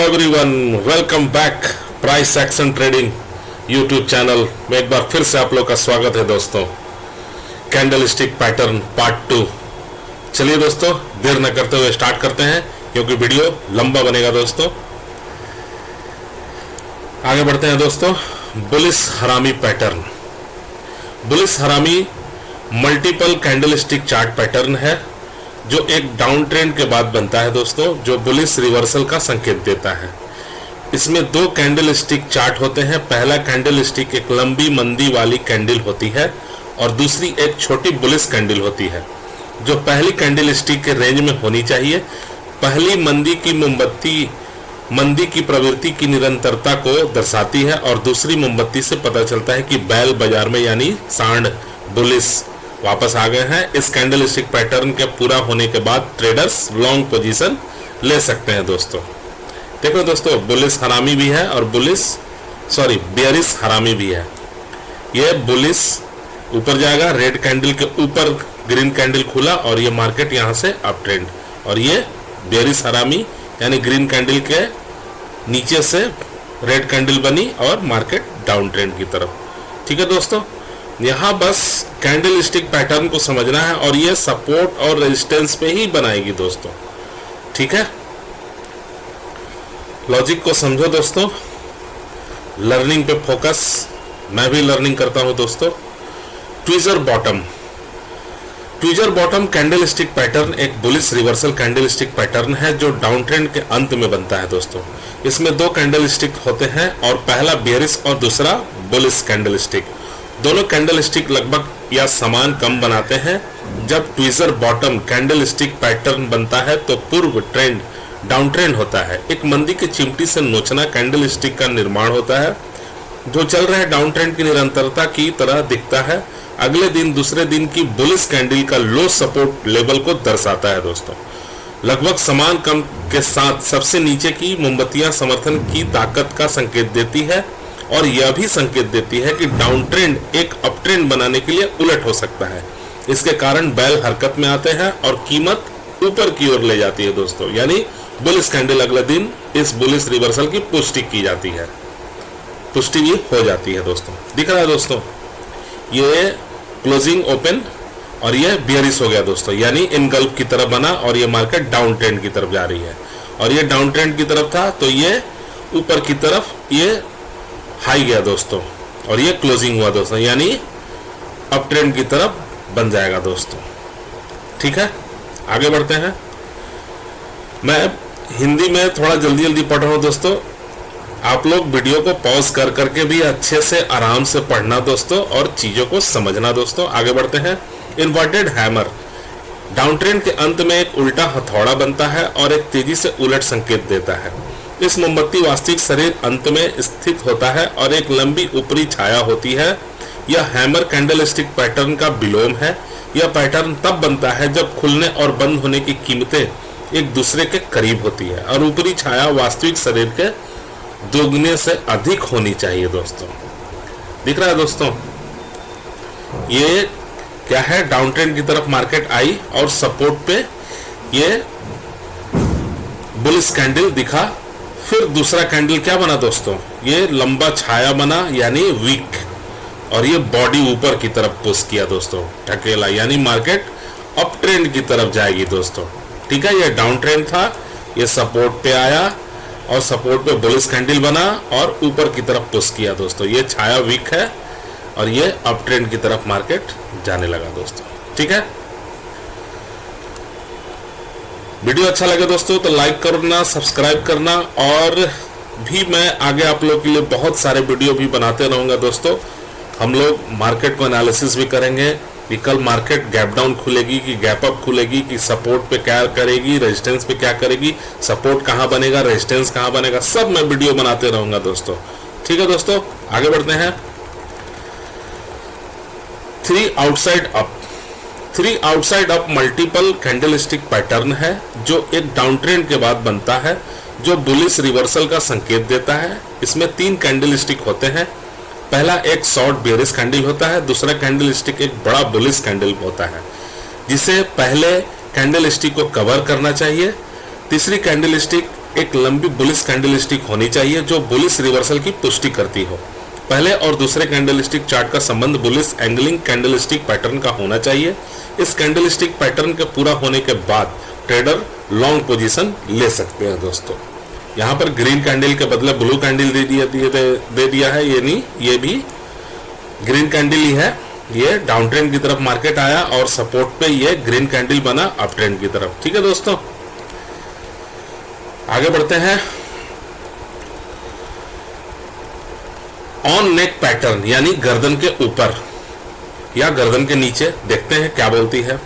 Everyone, welcome back price action trading YouTube channel में एक बार फिर से आप लोग का स्वागत है दोस्तों। Candle stick pattern part 2। चलिए दोस्तों, देर न करते हुए स्टार्ट करते हैं क्योंकि वीडियो लंबा बनेगा दोस्तों। आगे बढ़ते हैं दोस्तों। बुलिश हरामी पैटर्न। बुलिश हरामी multiple candle stick chart pattern है जो एक डाउन ट्रेंड के बाद बनता है दोस्तों, जो बुलिश रिवर्सल का संकेत देता है। इसमें दो कैंडल स्टिक चार्ट होते हैं। पहला कैंडल स्टिक एक लंबी मंदी वाली कैंडल होती है और दूसरी एक छोटी बुलिश कैंडल होती है जो पहली कैंडल स्टिक के रेंज में होनी चाहिए। पहली मंदी की मोमबत्ती मंदी की प्रवृत्ति की निरंतरता को दर्शाती है और दूसरी मोमबत्ती से पता चलता है कि बैल बाजार में यानी सांड बुलिश वापस आ गए हैं। इस कैंडल स्टिक पैटर्न के पूरा होने के बाद ट्रेडर्स लॉन्ग पोजीशन ले सकते हैं दोस्तों। देखो दोस्तों, बुलिश हरामी भी है और बेयरिश हरामी भी है। ये बुलिश ऊपर जाएगा, रेड कैंडल के ऊपर ग्रीन कैंडल खुला और ये मार्केट यहाँ से अप ट्रेंड, और ये बेयरिश हरामी यानी ग्रीन कैंडल के नीचे से रेड कैंडल बनी और मार्केट डाउन ट्रेंड की तरफ। ठीक है दोस्तों, यहाँ बस कैंडल स्टिक पैटर्न को समझना है और ये सपोर्ट और रेजिस्टेंस पे ही बनाएगी दोस्तों। ठीक है, लॉजिक को समझो दोस्तों, लर्निंग पे फोकस। मैं भी लर्निंग करता हूं दोस्तों। Tweezer bottom candlestick pattern एक bullish reversal candlestick pattern है जो डाउन ट्रेंड के अंत में बनता है दोस्तों। इसमें दो कैंडल स्टिक होते हैं और पहला बेयरिश और दूसरा बुलिश कैंडल स्टिक। दोनों कैंडल स्टिक लगभग या समान कम बनाते हैं। जब tweezer bottom candlestick pattern बनता है तो पूर्व ट्रेंड डाउन ट्रेंड होता है। एक मंदी की चिमटी से नोचना कैंडल स्टिक का निर्माण होता है जो चल रहे डाउन ट्रेंड की निरंतरता की तरह दिखता है। अगले दिन दूसरे दिन की बुलिश कैंडल का लो सपोर्ट लेवल को दर्शाता है दोस्तों। लगभग समान कम के साथ सबसे नीचे की मोमबत्तियां समर्थन की ताकत का संकेत देती है और यह भी संकेत देती है कि डाउन ट्रेंड एक अप ट्रेंड बनाने के लिए उलट हो सकता है। इसके कारण बैल हरकत में आते हैं और कीमत ऊपर की ओर ले जाती है दोस्तों, यानी बुलिश कैंडल अगले दिन इस बुलिश रिवर्सल की पुष्टि की जाती है, पुष्टि भी हो जाती है दोस्तों। दिख रहा है दोस्तों, ये क्लोजिंग ओपन और ये बेयरिश हो गया दोस्तों, यानी इनगल्फ की तरफ बना और ये मार्केट डाउन ट्रेंड की तरफ जा रही है और ये डाउन ट्रेंड की तरफ था तो ये ऊपर की तरफ ये हाई गया दोस्तों और ये क्लोजिंग हुआ दोस्तों, यानी अप ट्रेंड की तरफ बन जाएगा दोस्तों। ठीक है, आगे बढ़ते हैं। मैं हिंदी में थोड़ा जल्दी पढ़ रहा हूँ दोस्तों। आप लोग वीडियो को पॉज कर करके भी अच्छे से आराम से पढ़ना दोस्तों और चीजों को समझना दोस्तों। आगे बढ़ते हैं। इन्वर्टेड हैमर डाउन ट्रेंड के अंत में एक उल्टा हथौड़ा बनता है और एक तेजी से उलट संकेत देता है। इस मोमबत्ती वास्तविक शरीर अंत में स्थित होता है और एक लंबी ऊपरी छाया होती है। यह हैमर कैंडल स्टिक पैटर्न का विलोम है। यह पैटर्न तब बनता है जब खुलने और बंद होने की कीमतें एक दूसरे के करीब होती है और ऊपरी छाया वास्तविक शरीर के दोगुने से अधिक होनी चाहिए दोस्तों। दिख रहा है दोस्तों, ये क्या है, डाउन ट्रेंड की तरफ मार्केट आई और सपोर्ट पे ये बुलिश कैंडल दिखा। फिर दूसरा कैंडल क्या बना दोस्तों, ये लंबा छाया बना यानी वीक, और ये बॉडी ऊपर की तरफ पुश किया दोस्तों, ढकेला, यानी मार्केट अप ट्रेंड की तरफ जाएगी दोस्तों। ठीक है, ये डाउन ट्रेंड था, ये सपोर्ट पे आया और सपोर्ट पे बुलिश कैंडल बना और ऊपर की तरफ पुश किया दोस्तों। ये छाया वीक है और ये अप ट्रेंड की तरफ मार्केट जाने लगा दोस्तों। ठीक है, वीडियो अच्छा लगे दोस्तों तो लाइक करना, सब्सक्राइब करना, और भी मैं आगे आप लोगों के लिए बहुत सारे वीडियो भी बनाते रहूंगा दोस्तों। हम लोग मार्केट को एनालिसिस भी करेंगे कि कल मार्केट गैप डाउन खुलेगी कि गैप अप खुलेगी, कि सपोर्ट पे क्या करेगी, रेजिस्टेंस पे क्या करेगी, सपोर्ट कहां बनेगा, रेजिस्टेंस कहां बनेगा, सब मैं वीडियो बनाते रहूंगा दोस्तों। ठीक है दोस्तों, आगे बढ़ते हैं। 3 outside up multiple candlestick pattern है जो एक डाउन ट्रेंड के बाद बनता है जो बुलिश रिवर्सल का संकेत देता है। इसमें 3 कैंडल स्टिक होते हैं। पहला एक शॉर्ट बेयरिश कैंडल होता है, दूसरा कैंडल स्टिक एक बड़ा बुलिश कैंडल होता है जिसे पहले कैंडल स्टिक को कवर करना चाहिए। तीसरी कैंडल स्टिक एक लंबी बुलिश कैंडलस्टिक होनी चाहिए जो बुलिश रिवर्सल की पुष्टि करती हो। पहले और दूसरे कैंडलस्टिक चार्ट का संबंध बुलिश एंगलिंग कैंडलस्टिक पैटर्न का होना चाहिए। इस कैंडलस्टिक पैटर्न के पूरा होने के बाद ट्रेडर लॉन्ग पोजीशन ले सकते हैं दोस्तों। यहाँ पर ग्रीन कैंडल के बदले ब्लू कैंडल दे दिया है, ये नहीं, ये भी ग्रीन कैंडल ही है। ये डाउन ट्रेंड की तरफ मार्केट आया और सपोर्ट पे ये ग्रीन कैंडल बना अप ट्रेंड की तरफ। ठीक है दोस्तों, आगे बढ़ते हैं। ऑन नेक पैटर्न यानी गर्दन के ऊपर या गर्दन के नीचे, देखते हैं क्या बोलती है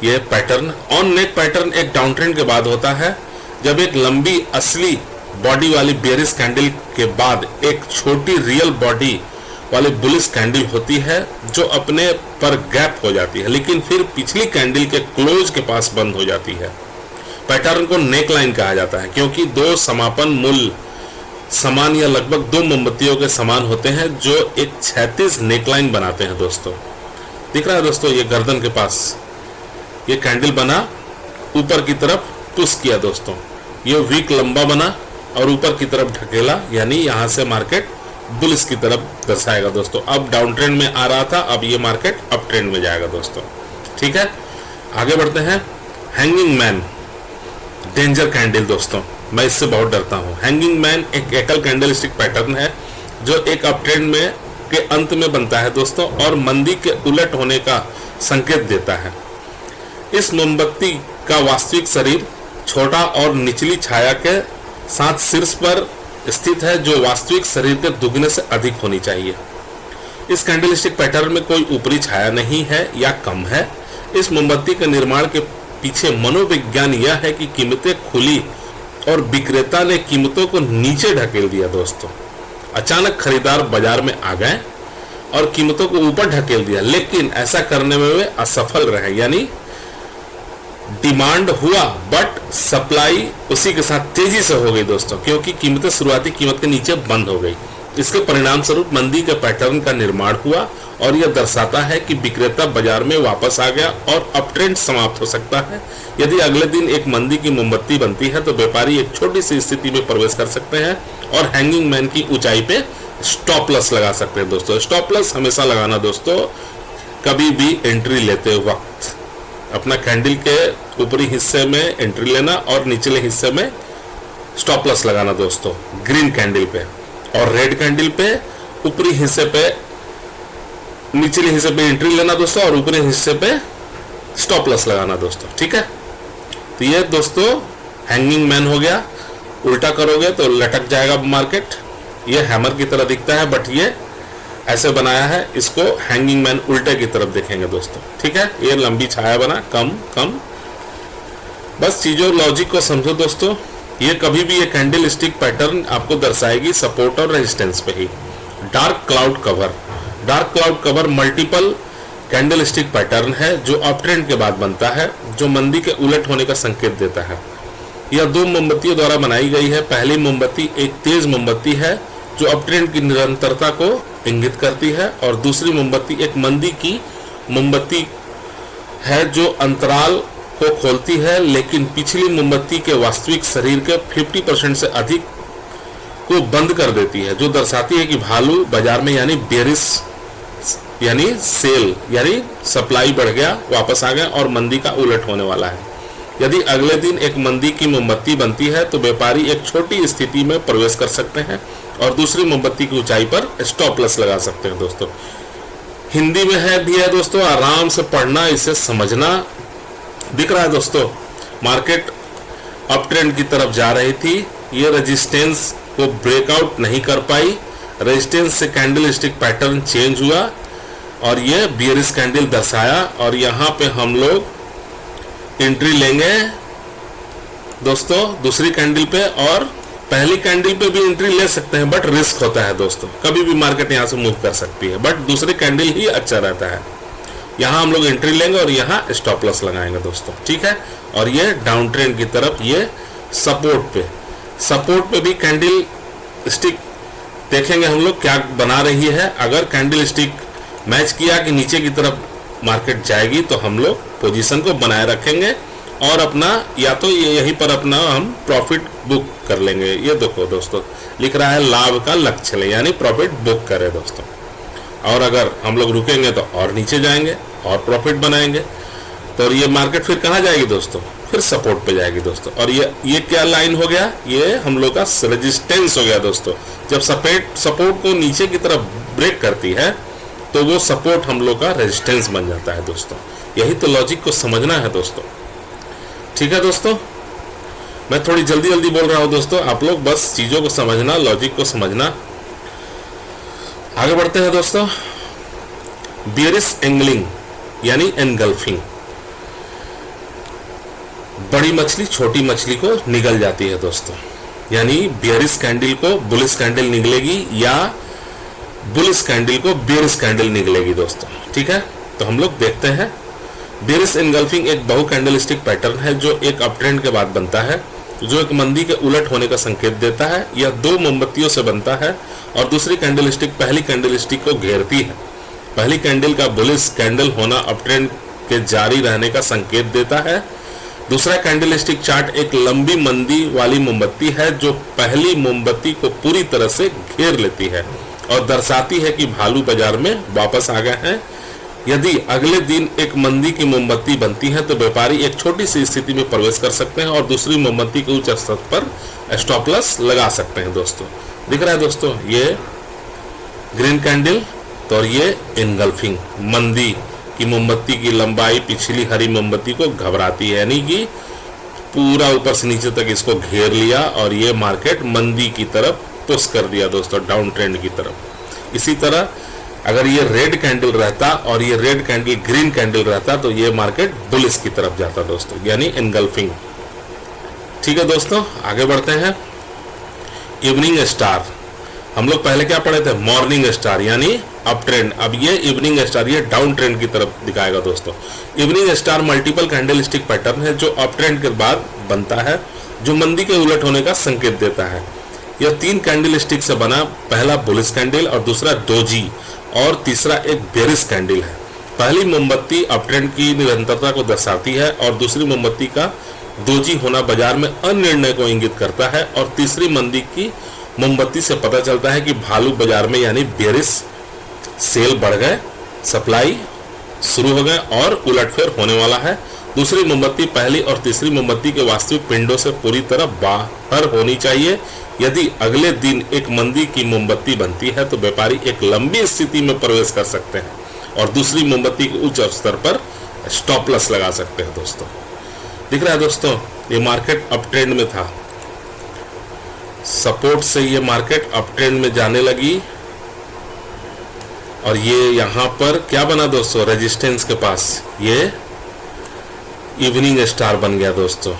ये पैटर्न। ऑन नेक पैटर्न एक डाउन ट्रेंड के बाद होता है जब एक लंबी असली बॉडी वाली बेयरिश कैंडल के बाद एक छोटी रियल बॉडी वाली बुलिश कैंडल होती है जो अपने पर गैप हो जाती है लेकिन फिर पिछली कैंडल के क्लोज के पास बंद हो जाती है। पैटर्न को नेक लाइन कहा जाता है क्योंकि दो समापन मूल्य समान या लगभग दो मोमबत्तियों के समान होते हैं जो एक क्षैतिज नेकलाइन बनाते हैं दोस्तों। दिख रहा है दोस्तों, ये गर्दन के पास ये कैंडल बना, ऊपर की तरफ पुश किया दोस्तों, ये वीक लंबा बना और ऊपर की तरफ ढकेला, यानी यहां से मार्केट बुलिश की तरफ दर्शाएगा दोस्तों। अब डाउन ट्रेंड में आ रहा था, अब ये मार्केट अप ट्रेंड में जाएगा दोस्तों। ठीक है, आगे बढ़ते हैं। हैंगिंग मैन डेंजर कैंडल दोस्तों, मैं इससे बहुत डरता हूं। हैंगिंग मैन एक एकल कैंडलस्टिक पैटर्न है जो एक अप ट्रेंड में के अंत में बनता है दोस्तों और मंदी के उलट होने का संकेत देता है। इस मोमबत्ती का वास्तविक शरीर छोटा और निचली छाया के साथ शीर्ष पर स्थित है जो वास्तविक शरीर के दुगने से अधिक होनी चाहिए। इस कैंडलस्टिक पैटर्न में कोई ऊपरी छाया नहीं है या कम है। इस मोमबत्ती के निर्माण के पीछे मनोविज्ञान यह है कि कीमतें खुली और विक्रेता ने कीमतों को नीचे ढकेल दिया दोस्तों। अचानक खरीदार बाजार में आ गए और कीमतों को ऊपर ढकेल दिया, लेकिन ऐसा करने में वे असफल रहे, यानी डिमांड हुआ बट सप्लाई उसी के साथ तेजी से हो गई दोस्तों, क्योंकि कीमतें शुरुआती कीमत के नीचे बंद हो गई। इसके परिणाम स्वरूप मंदी के पैटर्न का निर्माण हुआ और यह दर्शाता है कि विक्रेता बाजार में वापस आ गया और अप ट्रेंड समाप्त हो सकता है। यदि अगले दिन एक मंदी की मोमबत्ती बनती है तो व्यापारी एक छोटी सी स्थिति में प्रवेश कर सकते हैं और हैंगिंग मैन की ऊंचाई पे स्टॉप लॉस लगा सकते हैं दोस्तों। स्टॉप लॉस हमेशा लगाना दोस्तों, कभी भी एंट्री लेते वक्त अपना कैंडल के ऊपरी हिस्से में एंट्री लेना और निचले हिस्से में स्टॉप लॉस लगाना दोस्तों। ग्रीन कैंडल पे और रेड कैंडल पे ऊपरी हिस्से पे, निचले हिस्से पे एंट्री लेना दोस्तों और ऊपरी हिस्से पे स्टॉप लॉस लगाना दोस्तों। ठीक है, तो ये दोस्तों हैंगिंग मैन हो गया। उल्टा करोगे तो लटक जाएगा मार्केट। ये हैमर की तरह दिखता है बट ये ऐसे बनाया है, इसको हैंगिंग मैन उल्टे की तरफ देखेंगे दोस्तों। ठीक है, ये लंबी छाया बना, कम कम, बस चीजों लॉजिक को समझो दोस्तों। ये कभी भी ये कैंडल स्टिक पैटर्न आपको दर्शाएगी सपोर्ट और रेजिस्टेंस पे ही। Dark cloud cover, dark cloud cover multiple candlestick pattern है जो अप ट्रेंड के बाद बनता है, जो मंदी के उलट होने का संकेत देता है। यह दो मोमबत्तियों द्वारा बनाई गई है। पहली मोमबत्ती एक तेज मोमबत्ती है जो अप ट्रेंड की निरंतरता को इंगित करती है और दूसरी मोमबत्ती एक मंदी की मोमबत्ती है जो अंतराल को खोलती है लेकिन पिछली मोमबत्ती के वास्तविक शरीर के 50% से अधिक को बंद कर देती है, जो दर्शाती है कि भालू बाजार में यानी बेरिश यानी सेल यानी सप्लाई बढ़ गया, वापस आ गया और मंदी का उलट होने वाला है। यदि अगले दिन एक मंदी की मोमबत्ती बनती है तो व्यापारी एक छोटी स्थिति में प्रवेश कर सकते हैं और दूसरी मोमबत्ती की ऊंचाई पर स्टॉप लॉस लगा सकते हैं दोस्तों। हिंदी में है भी है दोस्तों, आराम से पढ़ना, इसे समझना। दिख रहा है दोस्तों, मार्केट अप ट्रेंड की तरफ जा रही थी, ये रेजिस्टेंस को ब्रेकआउट नहीं कर पाई, रेजिस्टेंस से कैंडल स्टिक पैटर्न चेंज हुआ और ये बियरिश कैंडल दर्शाया और यहाँ पे हम लोग एंट्री लेंगे दोस्तों दूसरी कैंडल पे, और पहली कैंडल पे भी एंट्री ले सकते हैं बट रिस्क होता है दोस्तों, कभी भी मार्केट यहाँ से मूव कर सकती है, बट दूसरी कैंडल ही अच्छा रहता है। यहाँ हम लोग एंट्री लेंगे और यहाँ स्टॉप लॉस लगाएंगे दोस्तों। ठीक है, और ये डाउन ट्रेंड की तरफ, ये सपोर्ट पे भी कैंडल स्टिक देखेंगे हम लोग क्या बना रही है। अगर कैंडल स्टिक मैच किया कि नीचे की तरफ मार्केट जाएगी तो हम लोग पोजीशन को बनाए रखेंगे और अपना या तो यहीं पर अपना हम प्रॉफिट बुक कर लेंगे। ये देखो दोस्तों लिख रहा है लाभ का लक्ष्य ले, यानी प्रॉफिट बुक करें दोस्तों। और अगर हम लोग रुकेंगे तो और नीचे जाएंगे और प्रॉफिट बनाएंगे। तो ये मार्केट फिर कहाँ जाएगी दोस्तों, फिर सपोर्ट पे जाएगी दोस्तों। और ये क्या लाइन हो गया, ये हम लोग का रेजिस्टेंस हो गया दोस्तों। जब सपोर्ट को नीचे की तरफ ब्रेक करती है तो वो सपोर्ट हम लोग का रेजिस्टेंस बन जाता है दोस्तों। यही तो लॉजिक को समझना है दोस्तों। ठीक है दोस्तों, मैं थोड़ी जल्दी जल्दी बोल रहा हूं दोस्तों, आप लोग बस चीजों को समझना, लॉजिक को समझना। आगे बढ़ते हैं दोस्तों। बियरिश एंगलिंग यानी एनगल्फिंग, बड़ी मछली छोटी मछली को निगल जाती है दोस्तों। यानी बियरिश कैंडल को बुलिश कैंडल निगलेगी या बुलिश कैंडल को बियरिश कैंडल निगलेगी दोस्तों। ठीक है, तो हम लोग देखते हैं। बियरिश एनगल्फिंग एक बहु कैंडलस्टिक पैटर्न है जो एक अपट्रेंड के बाद बनता है, जो एक मंदी के उलट होने का संकेत देता है। यह दो मोमबत्तियों से बनता है और दूसरी कैंडलस्टिक पहली कैंडलस्टिक को घेरती है। पहली कैंडल का बुलिश कैंडल होना अपट्रेंड के जारी रहने का संकेत देता है। दूसरा कैंडलस्टिक चार्ट एक लंबी मंदी वाली मोमबत्ती है जो पहली मोमबत्ती को पूरी तरह से घेर लेती है और दर्शाती है कि भालू बाजार में वापस आ गए हैं। यदि अगले दिन एक मंदी की मोमबत्ती बनती है तो व्यापारी एक छोटी सी स्थिति में प्रवेश कर सकते हैं और दूसरी मोमबत्ती के उच्च स्तर पर स्टॉप लॉस लगा सकते हैं दोस्तों। दिख रहा है दोस्तों, ये ग्रीन कैंडल तो और ये एनगल्फिंग, मंदी की मोमबत्ती की लंबाई पिछली हरी मोमबत्ती को घबराती है, यानी कि पूरा ऊपर से नीचे तक इसको घेर लिया और ये मार्केट मंदी की तरफ पुश कर दिया दोस्तों, डाउन ट्रेंड की तरफ। इसी तरह अगर ये रेड कैंडल रहता और ये रेड कैंडल ग्रीन कैंडल रहता तो ये मार्केट बुलिश की तरफ जाता दोस्तों, यानी एनगल्फिंग। ठीक है दोस्तों, आगे बढ़ते हैं। इवनिंग स्टार, हम लोग पहले क्या पढ़े थे, मॉर्निंग स्टार यानी अप ट्रेंड। अब ये इवनिंग स्टार ये डाउन ट्रेंड की तरफ दिखाएगा दोस्तों। Evening star multiple candlestick pattern है जो अप ट्रेंड के बाद बनता है, जो मंदी के उलट होने का संकेत देता है। यह तीन कैंडलस्टिक से बना, पहला बुलिश कैंडल और दूसरा डोजी और तीसरा एक बेरिश कैंडल है। पहली मोमबत्ती अपट्रेंड की निरंतरता को दर्शाती है और दूसरी मोमबत्ती का डोजी होना बाजार में अनिर्णय को इंगित करता है और तीसरी मंदी की मोमबत्ती से पता चलता है कि भालू बाजार में यानी बेरिश सेल बढ़ गए, सप्लाई शुरू हो गए और उलटफेर होने वाला है। दूसरी मोमबत्ती पहली और तीसरी मोमबत्ती के वास्तविक पिंडों से पूरी तरह बाहर होनी चाहिए। यदि अगले दिन एक मंदी की मोमबत्ती बनती है तो व्यापारी एक लंबी स्थिति में प्रवेश कर सकते हैं और दूसरी मोमबत्ती के उच्च स्तर पर स्टॉप लॉस लगा सकते हैं दोस्तों। दिख रहा है दोस्तों, ये मार्केट अप ट्रेंड में था, सपोर्ट से ये मार्केट अप ट्रेंड में जाने लगी और ये यहाँ पर क्या बना दोस्तों, रेजिस्टेंस के पास ये इवनिंग स्टार बन गया दोस्तों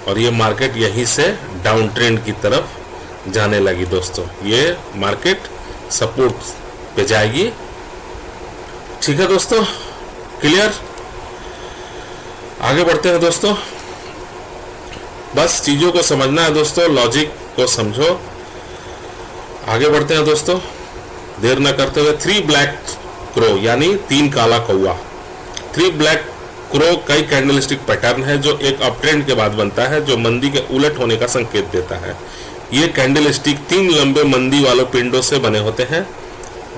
और ये मार्केट यहीं से डाउन ट्रेंड की तरफ जाने लगी दोस्तों। ये मार्केट सपोर्ट पे जाएगी। ठीक है दोस्तों, क्लियर। आगे बढ़ते हैं दोस्तों, बस चीजों को समझना है दोस्तों, लॉजिक को समझो। आगे बढ़ते हैं दोस्तों, देर न करते हुए। 3 ब्लैक क्रो यानी 3 काला कौवा। 3 ब्लैक क्रो कई कैंडलस्टिक पैटर्न है जो एक अपट्रेंड के बाद बनता है, जो मंदी के उलट होने का संकेत देता है। ये कैंडलस्टिक 3 लंबे मंदी वालों पिंडों से बने होते हैं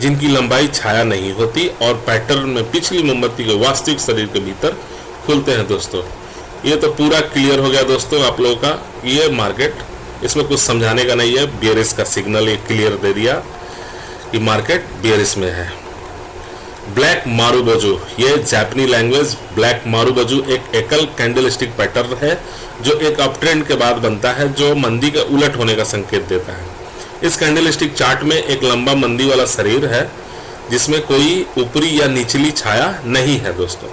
जिनकी लंबाई छाया नहीं होती और पैटर्न में पिछली मोमबत्ती के वास्तविक शरीर के भीतर खुलते हैं दोस्तों। ये तो पूरा क्लियर हो गया दोस्तों आप लोगों का। ये मार्केट, इसमें कुछ समझाने का नहीं है, बियरिश का सिग्नल ये क्लियर दे दिया कि मार्केट बियरिश में है। ब्लैक मारुबोजू, ये जापानी लैंग्वेज ब्लैक मारुबोजू एक एकल कैंडलस्टिक पैटर्न है जो एक अपट्रेंड के बाद बनता है, जो मंदी के उलट होने का संकेत देता है। इस कैंडलस्टिक चार्ट में एक लंबा मंदी वाला शरीर है जिसमें कोई ऊपरी या निचली छाया नहीं है दोस्तों,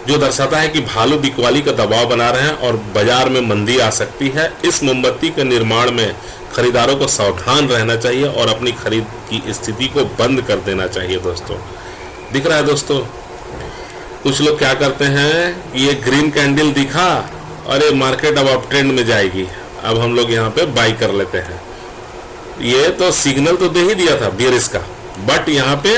जो दर्शाता है कि भालू बिकवाली का दबाव बना रहे हैं और बाजार में मंदी आ सकती है। इस मोमबत्ती के निर्माण में खरीदारों को सावधान रहना चाहिए और अपनी खरीद की स्थिति को बंद कर देना चाहिए दोस्तों। दिख रहा है दोस्तों, कुछ लोग क्या करते हैं, ये ग्रीन कैंडल दिखा, अरे मार्केट अब अप ट्रेंड में जाएगी, अब हम लोग यहाँ पे बाई कर लेते हैं। ये तो सिग्नल तो दे ही दिया था बियरिश का, बट यहाँ पे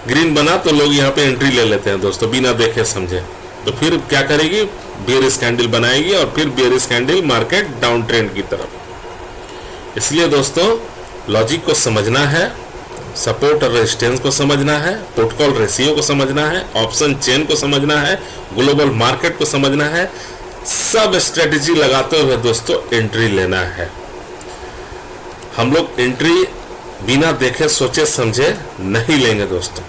ग्रीन बना तो लोग यहाँ पे एंट्री ले लेते हैं दोस्तों, बिना देखे समझे। तो फिर क्या करेगी, बेयरिश कैंडल बनाएगी और फिर bearish candle market down trend की तरफ। इसलिए दोस्तों लॉजिक को समझना है, सपोर्ट और रेजिस्टेंस को समझना है, पुट कॉल रेशियो को समझना है, ऑप्शन चेन को समझना है, ग्लोबल मार्केट को समझना है, सब स्ट्रेटेजी लगाते हुए दोस्तों एंट्री लेना है। हम लोग एंट्री बिना देखे सोचे समझे नहीं लेंगे दोस्तों,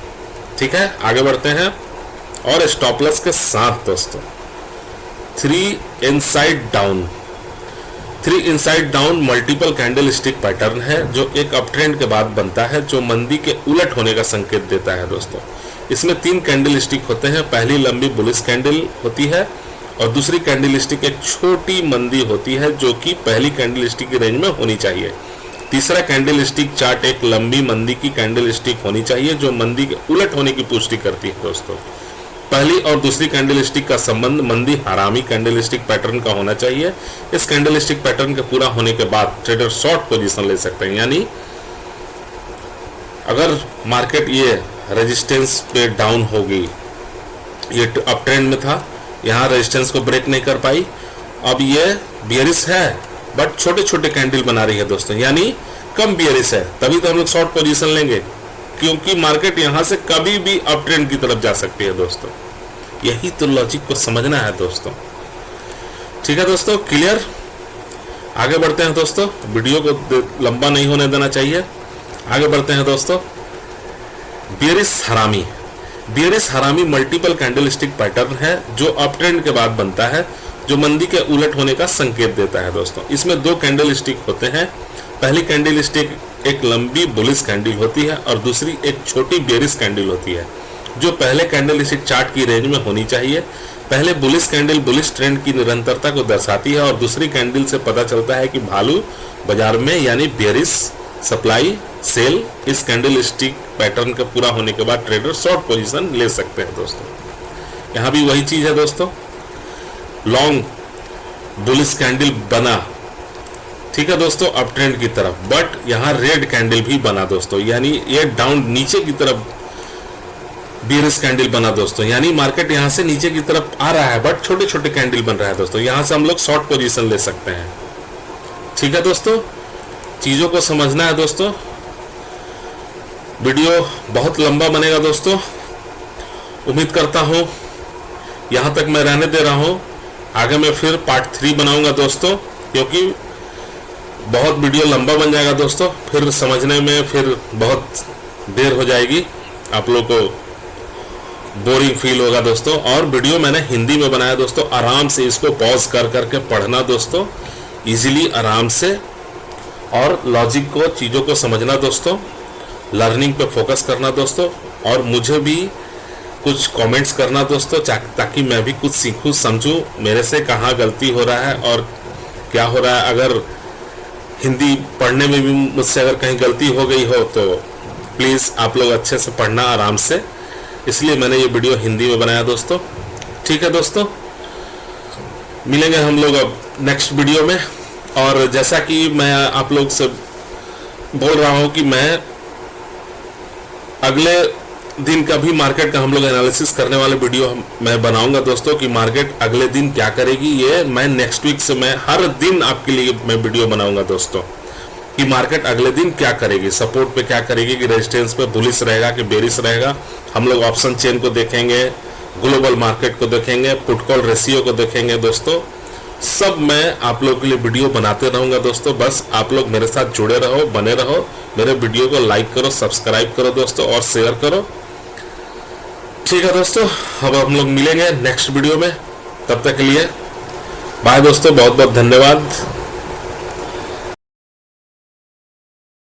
ठीक है। आगे बढ़ते हैं और स्टॉप लॉस के साथ दोस्तों 3 inside down multiple candlestick pattern है जो एक अप ट्रेंड के बाद बनता है, जो मंदी के उलट होने का संकेत देता है दोस्तों। इसमें 3 कैंडल स्टिक होते हैं। पहली लंबी बुलिश कैंडल होती है और दूसरी कैंडल स्टिक एक छोटी मंदी होती है जो कि पहली कैंडल स्टिक की रेंज में होनी चाहिए। तीसरा कैंडल स्टिक चार्ट एक लंबी मंदी की कैंडल स्टिक होनी चाहिए जो मंदी के उलट होने की पुष्टि करती है दोस्तों। पहली और दूसरी कैंडल स्टिक का संबंध मंदी हरामी कैंडल स्टिक पैटर्न का होना चाहिए। इस कैंडल स्टिक पैटर्न के पूरा होने के बाद ट्रेडर शॉर्ट पोजीशन ले सकते हैं, यानी अगर मार्केट ये रेजिस्टेंस पे डाउन होगी, ये अप ट्रेंड में था, यहाँ रेजिस्टेंस को ब्रेक नहीं कर पाई, अब ये बियरिश है बट छोटे छोटे कैंडल बना रही है दोस्तों, यानी कम बियरिश है, तभी तो हम लोग शॉर्ट पोजीशन लेंगे, क्योंकि मार्केट यहां से कभी भी अप ट्रेंड की तरफ जा सकती है दोस्तों। यही तो लॉजिक को समझना है दोस्तों, ठीक है दोस्तों, क्लियर। आगे बढ़ते हैं दोस्तों, वीडियो को लंबा नहीं होने देना चाहिए। आगे बढ़ते हैं दोस्तों। बियरिश हरामी मल्टीपल कैंडल स्टिक पैटर्न है जो अप ट्रेंड के बाद बनता है, जो मंदी के उलट होने का संकेत देता है दोस्तों। इसमें 2 कैंडल स्टिक होते हैं। पहली कैंडल स्टिक एक लंबी बुलिश कैंडल होती है और दूसरी एक छोटी बेयरिश कैंडल होती है जो पहले कैंडल स्टिक चार्ट की रेंज में होनी चाहिए। पहले बुलिश कैंडल बुलिश ट्रेंड की निरंतरता को दर्शाती है और दूसरी कैंडल से पता चलता है कि भालू बाजार में, यानी बेयरिश सप्लाई सेल। इस कैंडल स्टिक पैटर्न के पूरा होने के बाद ट्रेडर शॉर्ट पोजीशन ले सकते हैं दोस्तों। यहाँ भी वही चीज है दोस्तों, लॉन्ग बुलिश कैंडल बना, ठीक है दोस्तों, अप ट्रेंड की तरफ, बट यहाँ रेड कैंडल भी बना दोस्तों, यानी ये डाउन नीचे की तरफ बियरिश कैंडल बना दोस्तों, यानी मार्केट यहाँ से नीचे की तरफ आ रहा है बट छोटे छोटे कैंडल बन रहा है दोस्तों। यहाँ से हम लोग शॉर्ट पोजीशन ले सकते हैं, ठीक है दोस्तों। चीजों को समझना है दोस्तों। वीडियो बहुत लंबा बनेगा दोस्तों, उम्मीद करता हूं यहां तक मैं रहने दे रहा हूं। आगे मैं फिर पार्ट 3 बनाऊंगा दोस्तों, क्योंकि बहुत वीडियो लंबा बन जाएगा दोस्तों, फिर समझने में फिर बहुत देर हो जाएगी, आप लोग को बोरिंग फील होगा दोस्तों। और वीडियो मैंने हिंदी में बनाया दोस्तों, आराम से इसको पॉज कर करके पढ़ना दोस्तों, इजीली आराम से, और लॉजिक को, चीज़ों को समझना दोस्तों, लर्निंग पे फोकस करना दोस्तों, और मुझे भी कुछ कमेंट्स करना दोस्तों, ताकि मैं भी कुछ सीखूं, समझूं मेरे से कहाँ गलती हो रहा है और क्या हो रहा है। अगर हिंदी पढ़ने में भी मुझसे अगर कहीं गलती हो गई हो तो प्लीज़ आप लोग अच्छे से पढ़ना आराम से, इसलिए मैंने ये वीडियो हिंदी में बनाया दोस्तों, ठीक है दोस्तों। मिलेंगे हम लोग अब नेक्स्ट वीडियो में। और जैसा कि मैं आप लोग से बोल रहा हूँ कि मैं अगले दिन का भी मार्केट का हम लोग एनालिसिस करने वाले वीडियो मैं बनाऊंगा दोस्तों, कि मार्केट अगले दिन क्या करेगी। ये मैं नेक्स्ट वीक से मैं हर दिन आपके लिए मैं वीडियो बनाऊंगा दोस्तों, कि मार्केट अगले दिन क्या करेगी, सपोर्ट पे क्या करेगी, कि रेजिस्टेंस पे बुलिश रहेगा कि बेरिश रहेगा। हम लोग ऑप्शन चेन को देखेंगे, ग्लोबल मार्केट को देखेंगे, पुट कॉल रेशियो को देखेंगे दोस्तों। सब मैं आप लोगों के लिए वीडियो बनाते रहूंगा दोस्तों, बस आप लोग मेरे साथ जुड़े रहो, बने रहो। मेरे वीडियो को लाइक करो, सब्सक्राइब करो दोस्तों, और शेयर करो, ठीक है दोस्तों। अब हम लोग मिलेंगे नेक्स्ट वीडियो में, तब तक के लिए बाय दोस्तों, बहुत बहुत धन्यवाद।